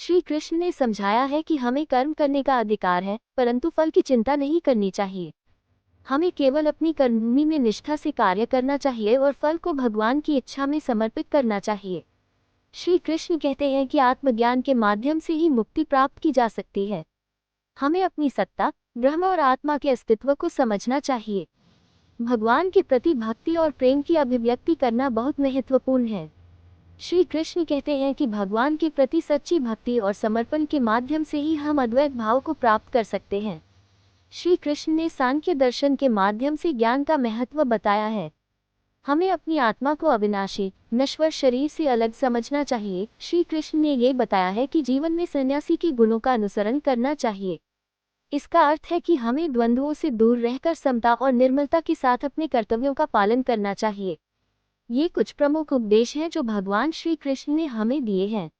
श्री कृष्ण ने समझाया है कि हमें कर्म करने का अधिकार है, परंतु फल की चिंता नहीं करनी चाहिए। हमें केवल अपनी कर्मभूमि में निष्ठा से कार्य करना चाहिए और फल को भगवान की इच्छा में समर्पित करना चाहिए। श्री कृष्ण कहते हैं कि आत्मज्ञान के माध्यम से ही मुक्ति प्राप्त की जा सकती है। हमें अपनी सत्ता, ब्रह्म और आत्मा के अस्तित्व को समझना चाहिए। भगवान के प्रति भक्ति और प्रेम की अभिव्यक्ति करना बहुत महत्वपूर्ण है। श्री कृष्ण कहते हैं कि भगवान के प्रति सच्ची भक्ति और समर्पण के माध्यम से ही हम अद्वैत भाव को प्राप्त कर सकते हैं। श्री कृष्ण ने सांख्य दर्शन के माध्यम से ज्ञान का महत्व बताया है। हमें अपनी आत्मा को अविनाशी, नश्वर शरीर से अलग समझना चाहिए। श्री कृष्ण ने ये बताया है कि जीवन में सन्यासी के गुणों का अनुसरण करना चाहिए। इसका अर्थ है कि हमें द्वंद्वों से दूर रहकर समता और निर्मलता के साथ अपने कर्तव्यों का पालन करना चाहिए। ये कुछ प्रमुख उपदेश हैं जो भगवान श्री कृष्ण ने हमें दिए हैं।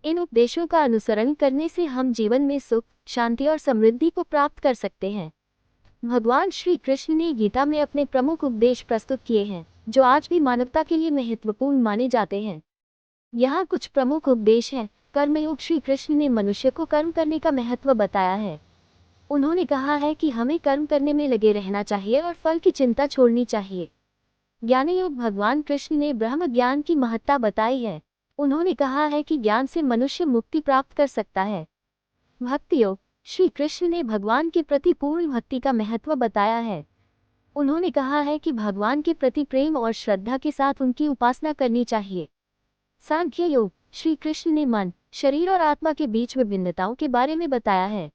इन उपदेशों का अनुसरण करने से हम जीवन में सुख, शांति और समृद्धि को प्राप्त कर सकते हैं। भगवान श्री कृष्ण ने गीता में अपने प्रमुख उपदेश प्रस्तुत किए हैं, जो आज भी मानवता के लिए महत्वपूर्ण माने जाते हैं। यहाँ कुछ प्रमुख उपदेश हैं। कर्मयोग। श्री कृष्ण ने मनुष्य को कर्म करने का महत्व बताया है। उन्होंने कहा है कि हमें कर्म करने में लगे रहना चाहिए और फल की चिंता छोड़नी चाहिए। ज्ञान योग। भगवान कृष्ण ने ब्रह्म ज्ञान की महत्ता बताई है। उन्होंने कहा है कि ज्ञान से मनुष्य मुक्ति प्राप्त कर सकता है। भक्ति योग। श्री कृष्ण ने भगवान के प्रति पूर्ण भक्ति का महत्व बताया है। उन्होंने कहा है कि भगवान के प्रति प्रेम और श्रद्धा के साथ उनकी उपासना करनी चाहिए। सांख्य योग। श्री कृष्ण ने मन, शरीर और आत्मा के बीच विभिन्नताओं के बारे में बताया है।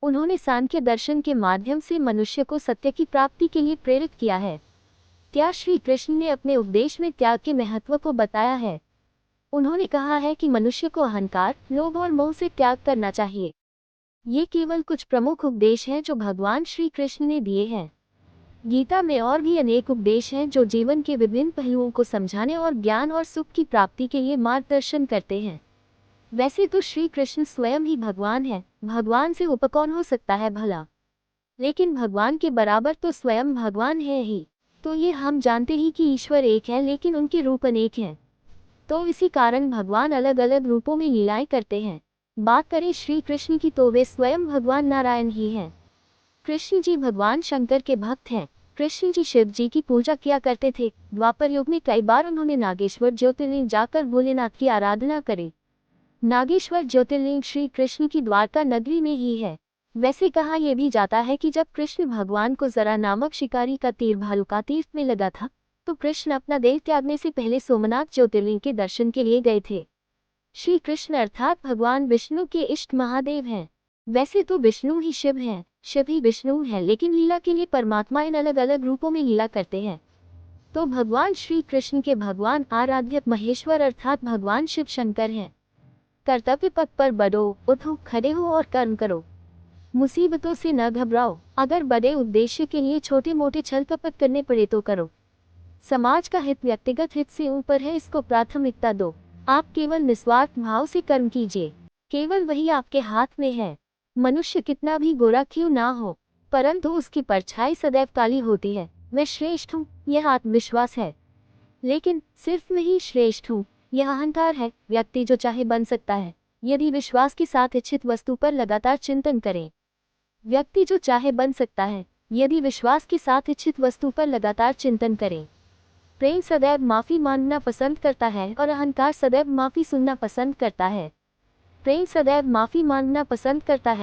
उन्होंने सांख्य दर्शन के माध्यम से मनुष्य को सत्य की प्राप्ति के लिए प्रेरित किया है। त्याग। श्री कृष्ण ने अपने उपदेश में त्याग के महत्व को बताया है। उन्होंने कहा है कि मनुष्य को अहंकार, लोभ और मोह से त्याग करना चाहिए। ये केवल कुछ प्रमुख उपदेश हैं जो भगवान श्री कृष्ण ने दिए हैं। गीता में और भी अनेक उपदेश हैं जो जीवन के विभिन्न पहलुओं को समझाने और ज्ञान और सुख की प्राप्ति के लिए मार्गदर्शन करते हैं। वैसे तो श्री कृष्ण स्वयं ही भगवान है। भगवान से ऊपर कौन हो सकता है भला? लेकिन भगवान के बराबर तो स्वयं भगवान है ही। तो ये हम जानते ही कि ईश्वर एक है, लेकिन उनके रूप अनेक हैं। तो इसी कारण भगवान अलग अलग रूपों में लीलाएं करते हैं। बात करें श्री कृष्ण की तो वे स्वयं भगवान नारायण ही हैं। कृष्ण जी भगवान शंकर के भक्त हैं। कृष्ण जी शिव जी की पूजा किया करते थे। द्वापर युग में कई बार उन्होंने नागेश्वर ज्योतिर्लिंग जाकर भोलेनाथ की आराधना करी। नागेश्वर ज्योतिर्लिंग श्री कृष्ण की द्वारका नगरी में ही है। वैसे कहा यह भी जाता है कि जब कृष्ण भगवान को जरा नामक शिकारी का तीर भालुका तीर्थ में लगा था, तो कृष्ण अपना देह त्यागने से पहले सोमनाथ ज्योतिर्लिंग के दर्शन के लिए गए थे। श्री कृष्ण अर्थात भगवान विष्णु के इष्ट महादेव हैं। वैसे तो विष्णु ही शिव हैं, शिव ही विष्णु हैं, लेकिन लीला के लिए परमात्मा इन अलग अलग रूपों में लीला करते हैं। तो भगवान श्री कृष्ण के भगवान आराध्य महेश्वर अर्थात भगवान शिव शंकर हैं। कर्तव्य पथ पर बढ़ो, उठो, खड़े हो और कर्म करो। मुसीबतों से न घबराओ। अगर बड़े उद्देश्य के लिए छोटे मोटे छल कपट करने पड़े तो करो। समाज का हित व्यक्तिगत हित से ऊपर है, इसको प्राथमिकता दो। आप केवल निस्वार्थ भाव से कर्म कीजिए। केवल वही आपके हाथ में है। मनुष्य कितना भी गोरा क्यों ना हो, परंतु उसकी परछाई सदैव काली होती है। मैं श्रेष्ठ हूँ, यह आत्मविश्वास है। लेकिन सिर्फ मैं ही श्रेष्ठ हूँ, यह अहंकार है। व्यक्ति जो चाहे बन सकता है, यदि विश्वास के साथ इच्छित वस्तु पर लगातार चिंतन करें। व्यक्ति जो चाहे बन सकता है, यदि विश्वास के साथ इच्छित वस्तु पर लगातार चिंतन करें। प्रेम सदैव माफी मांगना पसंद करता है और अहंकार सदैव माफी सुनना पसंद करता है। प्रेम सदैव माफी मांगना पसंद करता है।